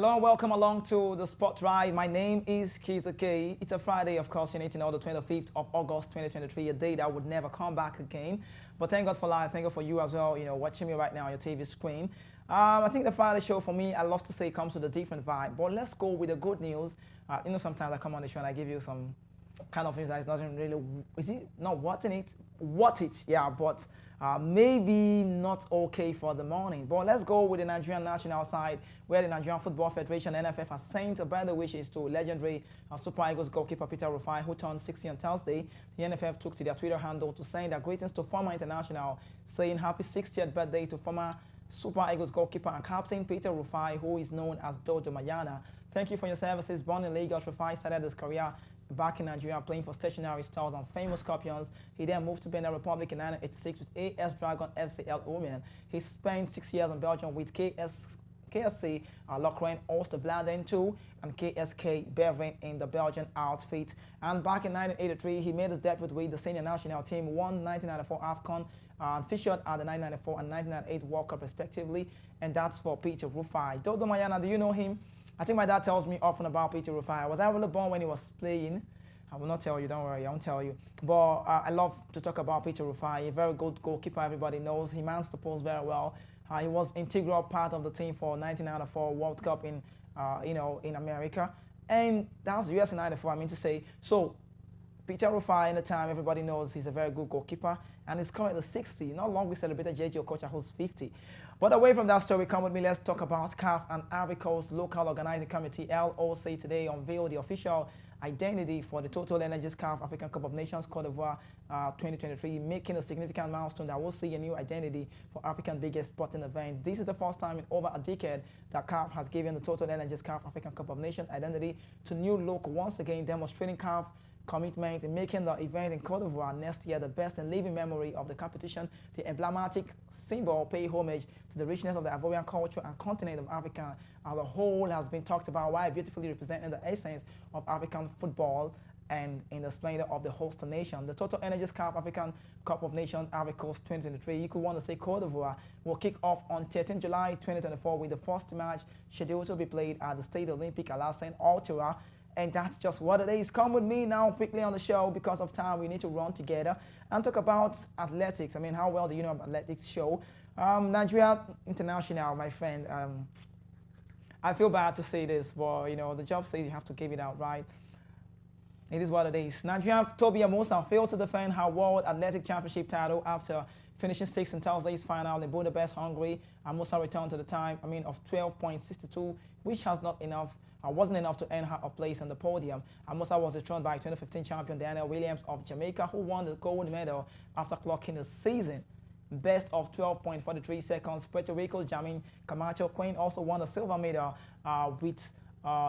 Hello and welcome along to the Spot Ride. My name is Kiza K. It's a Friday, of course, on the 25th of August 2023, a day that would never come back again. But thank God for life. Thank God for you as well, watching me right now on your TV screen. I think the Friday show for me, I love to say, comes with a different vibe. But let's go with the good news. Sometimes I come on the show and I give you some kind of things that is not really, is it not what it, yeah, but maybe not okay for the morning. But let's go with the Nigerian national side, where the Nigerian Football Federation, NFF, has sent a better wishes to legendary Super Eagles goalkeeper Peter Rufai, who turned 60 on Thursday. The NFF took to their Twitter handle to send their greetings to former international, saying happy 60th birthday to former Super Eagles goalkeeper and captain Peter Rufai, who is known as Dodo Mayana. Thank you for your services. Born in Lagos, Rufai started his career back in Nigeria playing for Stationary Stars and Famous Scorpions. He then moved to Benin Republic in 1986 with AS Dragon FCL Omen. He spent 6 years in Belgium with KSC Lokeren Ulster Vlaanderen 2 and KSK Beveren in the Belgian outfit. And back in 1983, he made his debut with the senior national team, won 1994 AFCON, and featured at the 1994 and 1998 World Cup respectively. And that's for Peter Rufai. Dodo Mayana, do you know him? I think my dad tells me often about Peter Rufai. Was I really born when he was playing? I will not tell you, don't worry, I won't tell you. But I love to talk about Peter Rufai, a very good goalkeeper everybody knows. He mans the post very well. He was integral part of the team for 1994 World Cup in America. And that was the US in 94, I mean to say. So Peter Rufai, in the time, everybody knows he's a very good goalkeeper, and he's currently 60. Not long we celebrated JJ Okocha, who's 50. But away from that story, come with me, let's talk about CAF and Ivory Coast Local Organizing Committee, LOC, today unveiled the official identity for the Total Energies CAF African Cup of Nations Cote d'Ivoire 2023, making a significant milestone that will see a new identity for Africa's biggest sporting event. This is the first time in over a decade that CAF has given the Total Energies CAF African Cup of Nations identity to new look, once again demonstrating CAF commitment in making the event in Cote d'Ivoire next year the best and living memory of the competition. The emblematic symbol pay homage to the richness of the Ivorian culture and continent of Africa as a whole has been talked about, while beautifully representing the essence of African football and in the splendor of the host nation. The Total Energies CAF African Cup of Nations Ivory Coast 2023, you could want to say Cote d'Ivoire, will kick off on 13 July 2024 with the first match scheduled to be played at the Stade Olympique Alassane Ouattara. And that's just what it is. Come with me now quickly on the show. Because of time, we need to run together and talk about athletics. I mean, how well do you know about athletics show? Nigeria International, my friend. I feel bad to say this, but, the job says you have to give it out, right? It is what it is. Nigeria Tobi Amusan failed to defend her World Athletic Championship title after finishing 6th in Thursday's final in Budapest, Hungary. Amusan returned to the time, of 12.62, which wasn't enough to earn her a place on the podium. Amusan was dethroned by 2015 champion Daniel Williams of Jamaica, who won the gold medal after clocking the season best of 12.43 seconds. Puerto Rico's Jamin Camacho Quinn also won the silver medal with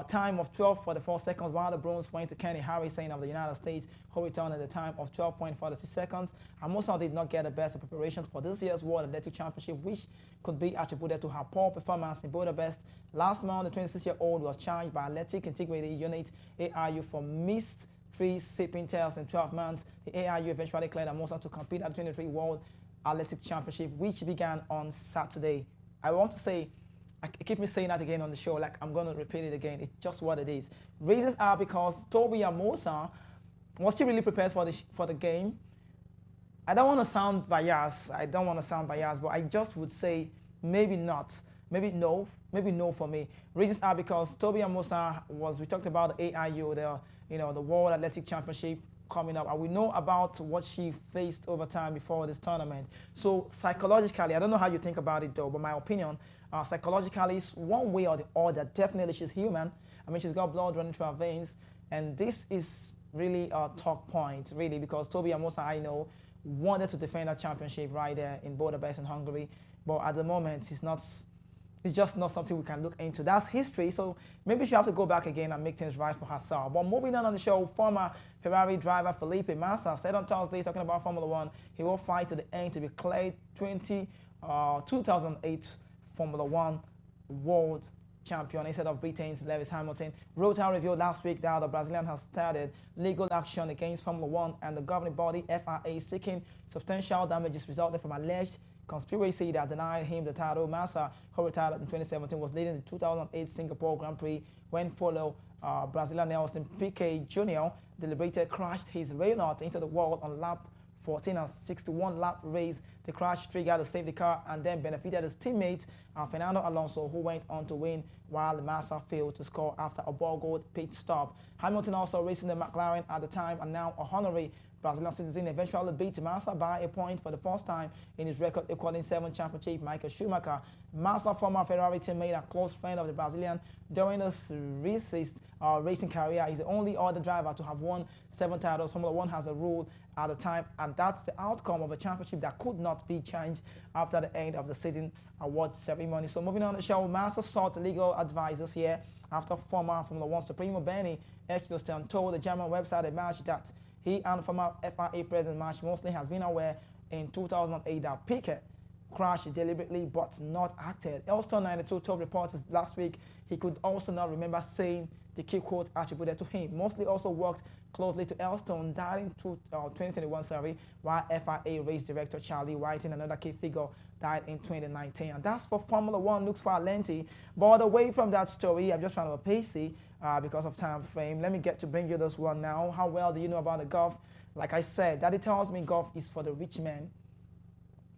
time of 12.44 seconds, while the bronze went to Kenny Harrison of the United States, who returned at the time of 12.46 seconds. Amusan did not get the best of preparations for this year's World Athletic Championship, which could be attributed to her poor performance in Budapest. Last month, the 26-year-old was charged by Athletic Integrity Unit AIU for missed 3 sipping tests in 12 months. The AIU eventually cleared Amusan to compete at the 23 World Athletic Championship, which began on Saturday. I want to say, I keep me saying that again on the show, like I'm going to repeat it again. It's just what it is. Reasons are because Tobi Amusan, was she really prepared for the game? I don't want to sound biased. But I just would say maybe not. Maybe no for me. Reasons are because Tobi Amusan we talked about the AIU, the World Athletic Championship coming up, and we know about what she faced over time before this tournament. So psychologically, I don't know how you think about it though, but my opinion, psychologically, is one way or the other. Definitely, she's human. She's got blood running through her veins, and this is really a talk point, really, because Tobi Amusan, I know, wanted to defend that championship right there in Budapest in Hungary, but at the moment, it's just not something we can look into. That's history, so maybe she has to go back again and make things right for herself. But moving on the show, former Ferrari driver Felipe Massa said on Thursday, talking about Formula One, he will fight to the end to be declared 2008 Formula One World Champion instead of Britain's Lewis Hamilton. Reuters revealed last week that the Brazilian has started legal action against Formula One and the governing body FIA, seeking substantial damages resulting from alleged conspiracy that denied him the title. Massa, who retired in 2017, was leading the 2008 Singapore Grand Prix when follow Brazilian Nelson Piquet Jr. deliberated crashed his Renault into the wall on lap 14 and 61 lap race. The crash triggered the safety car and then benefited his teammate Fernando Alonso, who went on to win, while Massa failed to score after a boggled pit stop. Hamilton, also racing the McLaren at the time and now a honorary Brazilian citizen, eventually beat Massa by a point for the first time in his record equaling 7 championships. Michael Schumacher, Massa, former Ferrari teammate and close friend of the Brazilian during his racing career, is the only other driver to have won 7 titles. Formula One has a rule at the time, and that's the outcome of a championship that could not be changed after the end of the season award ceremony. So moving on the show, Massa sought legal advisors here after former Formula One Supremo Benny Ecclestone told the German website at March that he and former FIA President March Mosley has been aware in 2008 that Piquet crashed deliberately but not acted. Elstone 92 told reporters last week he could also not remember saying the key quote attributed to him. Mosley also worked closely to Elstone, died in 2021, while FIA race director Charlie Whiting, another key figure, died in 2019. And that's for Formula One. Looks quite lengthy. But away from that story, I'm just trying to be pacey because of time frame. Let me get to bring you this one now. How well do you know about the golf? Like I said, Daddy tells me golf is for the rich men.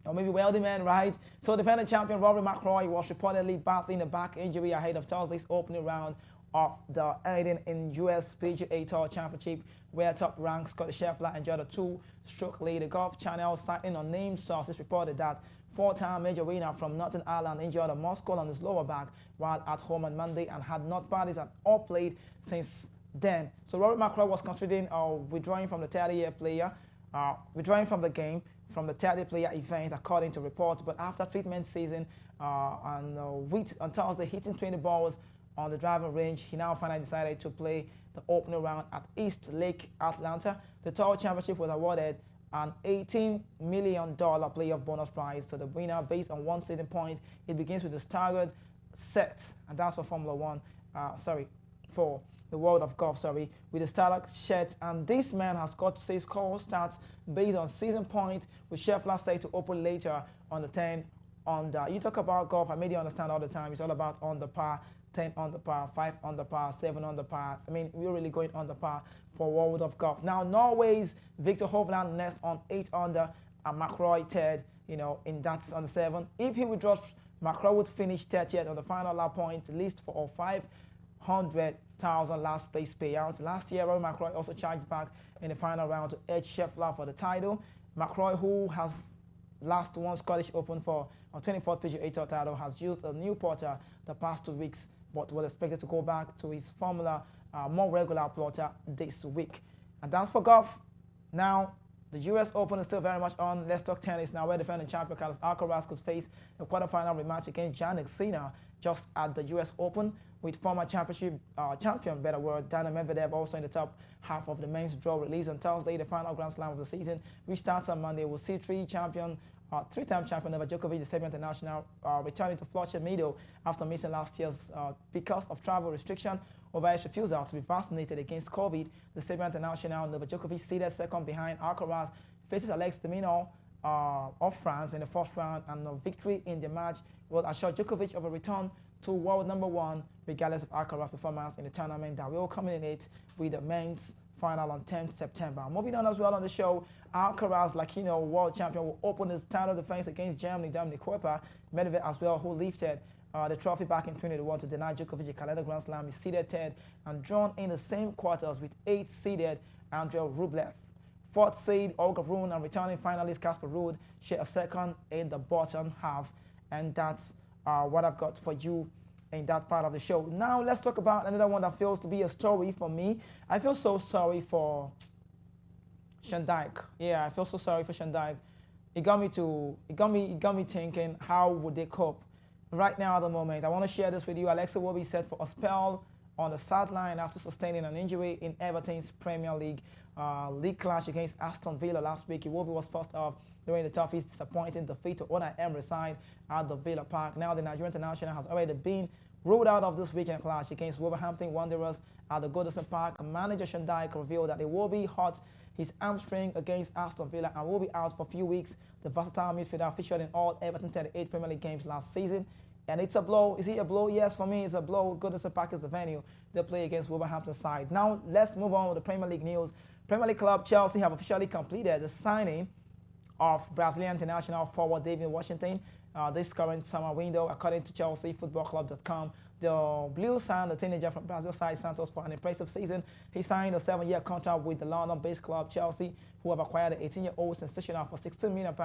Or maybe wealthy man, right? So defending champion Rory McIlroy was reportedly battling a back injury ahead of Thursday's opening round of the Eden in US PGA Tour Championship, where top-ranked Scotty Scheffler enjoyed a 2-stroke lead. The Golf Channel, citing unnamed sources, reported that 4-time major winner from Northern Ireland injured a muscle on his lower back while at home on Monday and had not practiced or played since then. So Rory McIlroy was considering withdrawing from the 30-year player, withdrawing from the game from the 30-player event, according to reports. But after treatment season on Thursday, hitting 20 balls on the driving range, he now finally decided to play the opening round at East Lake, Atlanta. The Tour Championship was awarded an $18 million playoff bonus prize to the winner based on one season point. It begins with a staggered set, and that's for Formula One, for the world of golf, with a staggered set. And this man has got to say score stats based on season points, with Scheffler set to open later on the 10 under. You talk about golf, I made you understand all the time. It's all about on the par, 10 under par, 5 under par, 7 under par. I mean, we're really going under par for world of golf. Now, Norway's Victor Hovland next on 8 under, and McIlroy third, in that's on 7. If he withdraws, McIlroy would finish 30th on the final lap point list for a $500,000 last place payouts. Last year, Rory McIlroy also charged back in the final round to edge Scheffler for the title. McIlroy, who has last won Scottish Open for a 24th PGA Tour title, has used a new putter the past 2 weeks, but was expected to go back to his former, more regular putter this week. And that's for golf. Now, the US Open is still very much on. Let's talk tennis now, where defending champion Carlos Alcaraz could face a quarterfinal rematch against Jannik Sinner just at the US Open, with former championship champion, Daniil Medvedev also in the top half of the men's draw released on Thursday. The final Grand Slam of the season, which starts on Monday, will see three-time champion Novak Djokovic, the Serbian international, returning to Flushing Meadows after missing last year's because of travel restriction over his refusal to be vaccinated against COVID. The Serbian international, Novak Djokovic, seated second behind Alcaraz, faces Alex de Minaur of France in the first round, and a victory in the match will assure Djokovic of a return to world number 1, regardless of Alcaraz's performance in the tournament that will culminate with the men's final on 10th September. Moving on as well on the show, Alcaraz, world champion, will open his title defense against Germany, Dominic Koepfer. Medvedev as well, who lifted the trophy back in 2021 to deny Djokovic a calendar Grand Slam, is seeded third and drawn in the same quarters with 8th-seeded Andrei Rublev. 4th seed Olga Rune and returning finalist Casper Ruud share a second in the bottom half. And that's what I've got for you in that part of the show. Now let's talk about another one that feels to be a story for me. I feel so sorry for Shandike. Yeah, I feel so sorry for Shandike. It got me thinking, how would they cope right now at the moment? I want to share this with you. Alexa will be set for a spell on the sideline after sustaining an injury in Everton's Premier League clash against Aston Villa last week. Iwobi was first off during the toughest disappointing defeat to Unai Emery's side at the Villa Park. Now the Nigerian international has already been ruled out of this weekend clash against Wolverhampton Wanderers at the Goodison Park. Manager Shandike revealed that it will be hurt his hamstring against Aston Villa and will be out for a few weeks. The versatile midfielder featured in all Everton 38 Premier League games last season. And it's a blow. Is it a blow? Yes, for me, it's a blow. Goodison Park is the venue. They play against Wolverhampton side. Now, let's move on with the Premier League news. Premier League club Chelsea have officially completed the signing of Brazilian international forward David Washington this current summer window, according to ChelseaFootballClub.com. The Blues signed the teenager from Brazil side Santos for an impressive season. He signed a 7-year contract with the London-based club Chelsea, who have acquired the 18-year-old sensational for £16 million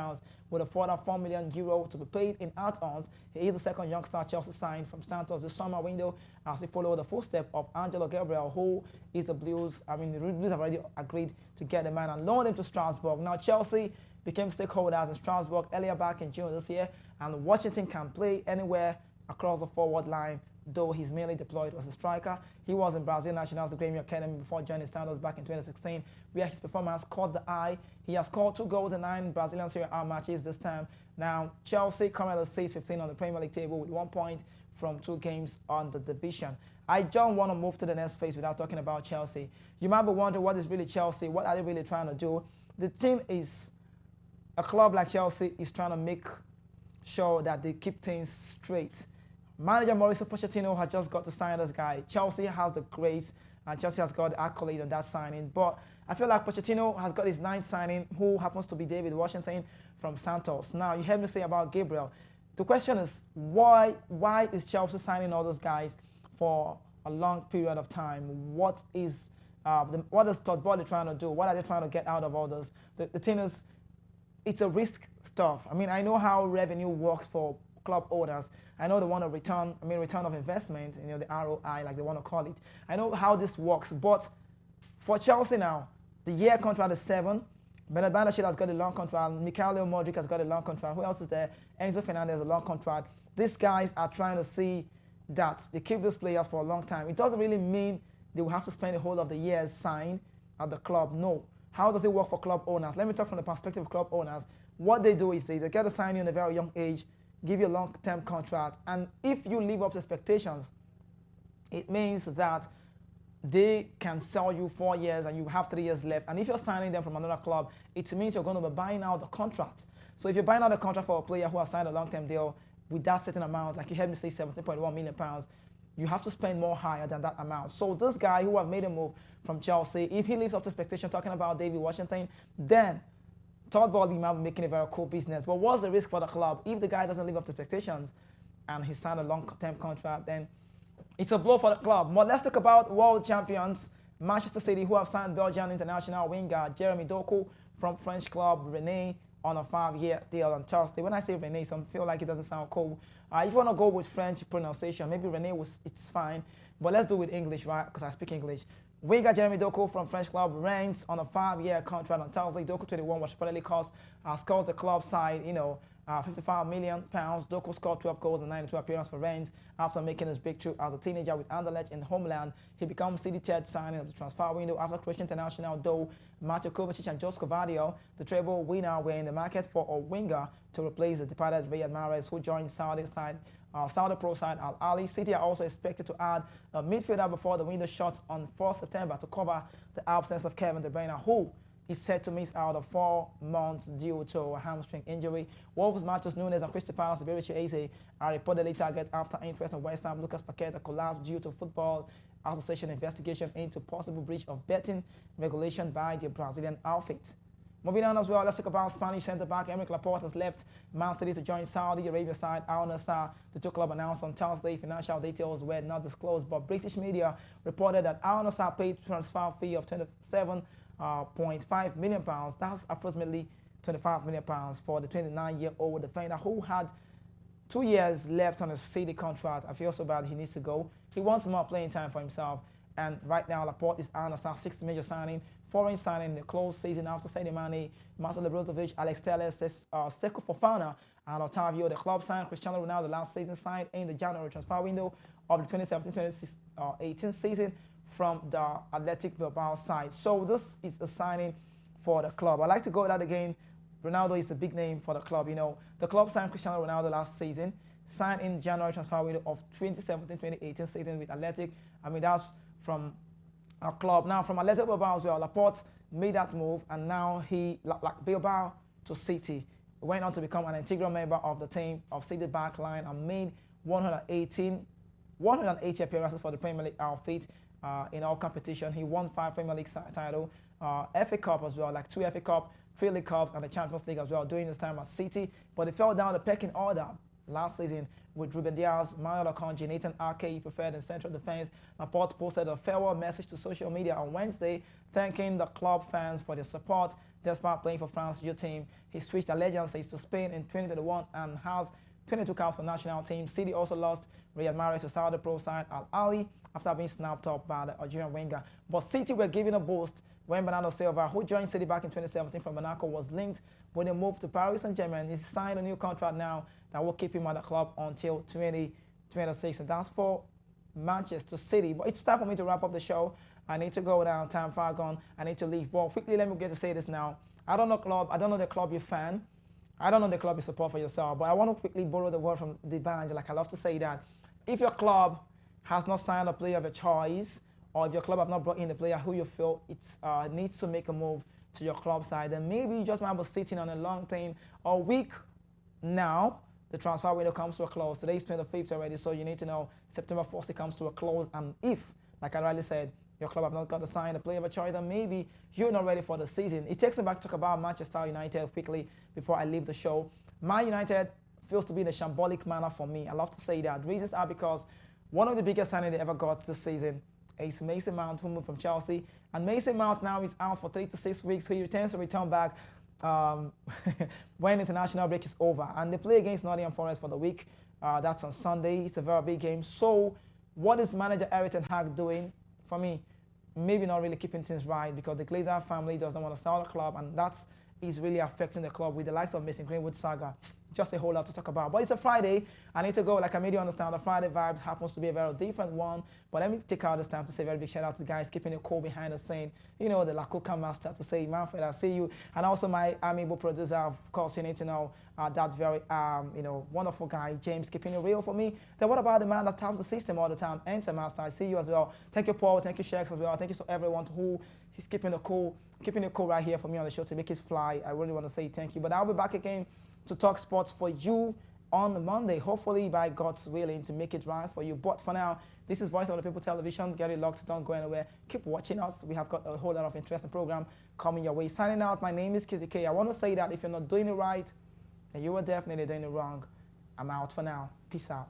with a further €4 million to be paid in add-ons. He is the second youngster Chelsea signed from Santos this summer window as he followed the footsteps of Angelo Gabriel, who is the Blues. The Blues have already agreed to get the man and loan him to Strasbourg. Now, Chelsea became stakeholders in Strasbourg earlier back in June this year, and Washington can play anywhere across the forward line, though he's mainly deployed as a striker. He was in Brazil National's Grêmio Academy before joining Santos back in 2016, where his performance caught the eye. He has scored 2 goals in 9 Brazilian Serie A matches this time. Now, Chelsea currently sits 15 on the Premier League table with 1 point from 2 games on the division. I don't want to move to the next phase without talking about Chelsea. You might be wondering, what is really Chelsea? What are they really trying to do? The team is, a club like Chelsea is trying to make sure that they keep things straight. Manager Mauricio Pochettino has just got to sign this guy. Chelsea has the grace and Chelsea has got the accolade on that signing. But I feel like Pochettino has got his 9th signing, who happens to be David Washington from Santos. Now, you heard me say about Gabriel. The question is, why is Chelsea signing all those guys for a long period of time? What is Todd Boehly trying to do? What are they trying to get out of all this? The thing is, it's a risk stuff. I know how revenue works for club owners. I know they want a return of investment, the ROI, like they want to call it. I know how this works, but for Chelsea now, the year contract is 7. Bernard Banashil has got a long contract. Mikhailo Modric has got a long contract. Who else is there? Enzo Fernandez has a long contract. These guys are trying to see that they keep these players for a long time. It doesn't really mean they will have to spend the whole of the year signed at the club. No. How does it work for club owners? Let me talk from the perspective of club owners. What they do is they get to sign you in a very young age, give you a long-term contract, and if you live up to expectations, it means that they can sell you 4 years and you have 3 years left. And if you're signing them from another club, it means you're going to be buying out the contract. So if you're buying out the contract for a player who has signed a long-term deal with that certain amount, like you heard me say £17.1 million, you have to spend more higher than that amount. So this guy who have made a move from Chelsea, if he lives up to expectation, talking about David Washington, then Todd Boehly might be making a very cool business. But what's the risk for the club? If the guy doesn't live up to expectations and he signed a long-term contract, then it's a blow for the club. But let's talk about world champions Manchester City, who have signed Belgian international winger Jeremy Doku from French club Rennes on a 5-year deal on Thursday. When I say Rennes, some feel like it doesn't sound cool. If you want to go with French pronunciation, maybe Rennes it's fine. But let's do it with English, right? Because I speak English. Winger Jeremy Doku from French club Rennes on a 5-year contract on Thursday. Doku 21 was reportedly cost the club side, £55 million. Doku scored 12 goals and 92 appearances for Rennes after making his breakthrough as a teenager with Anderlecht in the homeland. He becomes City third signing of the transfer window after Croatian international though Mateo Kovacic and Josko Vardio, the treble winner, were in the market for a winger to replace the departed Riyad Mahrez, who joined Saudi pro side Al Ahly. City are also expected to add a midfielder before the window shuts on 4 September to cover the absence of Kevin De Bruyne, who is set to miss out of 4 months due to a hamstring injury. Wolves, Matheus Nunes and Crystal Palace, Berisha Eze are reportedly target after interest in West Ham. Lucas Paqueta collapsed due to Football Association investigation into possible breach of betting regulation by the Brazilian outfit. Moving on as well, let's talk about Spanish centre-back Emerick Laporte has left Man City to join Saudi Arabia side Al Nassr. The two clubs announced on Thursday financial details were not disclosed, but British media reported that Al Nassr paid transfer fee of £27.5 million. That's approximately £25 million for the 29-year-old defender who had 2 years left on his City contract. I feel so bad he needs to go. He wants more playing time for himself. And right now, Laporte is Al Nassr's 6th major signing, foreign signing in the close season after Sadio Mane, Marcelo Brozovic, Alex Telles, Seko Fofana, and Otavio. The club signed Cristiano Ronaldo last season, signed in the January transfer window of the 2017-2018 season from the Athletic Bilbao side. So this is a signing for the club. I like to go that again. Ronaldo is the big name for the club. The club signed Cristiano Ronaldo last season, signed in January transfer window of 2017-2018 season with Athletic. That's from club. Now, from Atletico Bilbao as well, Laporte made that move, and now he, like Bilbao to City, went on to become an integral member of the team of City backline and made 180 appearances for the Premier League outfit in all competition. He won 5 Premier League titles, FA Cup as well, like 2 FA Cup, 3 League Cups, and the Champions League as well during his time at City. But he fell down the pecking order last season with Ruben Diaz, Manuel Akanji, Nathan Ake preferred in central defense. Laporte posted a farewell message to social media on Wednesday, thanking the club fans for their support. Despite playing for France's youth team, he switched allegiances to Spain in 2021 and has 22 caps for national team. City also lost Riyad Mahrez to Saudi pro side Al Ahly after being snapped up by the Algerian winger. But City were given a boost when Bernardo Silva, who joined City back in 2017 from Monaco, was linked with a move to Paris Saint-Germain. He's signed a new contract now that will keep him at the club until 2026. And that's for Manchester City. But it's time for me to wrap up the show. I need to go now. Time far gone. I need to leave. But quickly, let me get to say this now. I don't know the club you're fan. I don't know the club you support for yourself. But I want to quickly borrow the word from the band. Like I love to say that if your club has not signed a player of your choice, or if your club have not brought in a player who you feel it needs to make a move to your club side, then maybe you just might be sitting on a long thing or week now. The transfer window comes to a close. Today is 25th already, so you need to know September 1st it comes to a close. And if, like I rightly said, your club have not got to sign a player of a choice, then maybe you're not ready for the season. It takes me back to talk about Manchester United quickly before I leave the show. Man United feels to be in a shambolic manner for me. I love to say that. Reasons are because one of the biggest signings they ever got this season is Mason Mount, who moved from Chelsea. And Mason Mount now is out for 3 to 6 weeks. So he returns to return back when international break is over. And they play against Nottingham Forest for the week. That's on Sunday. It's a very big game. So what is manager Erik ten Hag doing? For me, maybe not really keeping things right, because the Glazer family does not want to sell the club, and that is really affecting the club with the likes of Mason Greenwood saga. Just a whole lot to talk about. But it's a Friday. I need to go. Like I made you understand, the Friday vibes happens to be a very different one. But let me take out this time to say a very big shout out to the guys keeping it cool behind the scene. You know, the La Coca master, to say, Manfred, I see you. And also my amiable producer, of course, you need to know that very, wonderful guy, James, keeping it real for me. Then what about the man that taps the system all the time? Enter Master, I see you as well. Thank you, Paul. Thank you, Shex, as well. Thank you to everyone who is keeping it cool right here for me on the show to make it fly. I really want to say thank you. But I'll be back again to talk sports for you on Monday, hopefully by God's willing to make it right for you. But for now, this is Voice of the People Television. Get it locked, don't go anywhere. Keep watching us. We have got a whole lot of interesting program coming your way. Signing out, my name is Kizzy K. I want to say that if you're not doing it right, and you are definitely doing it wrong, I'm out for now. Peace out.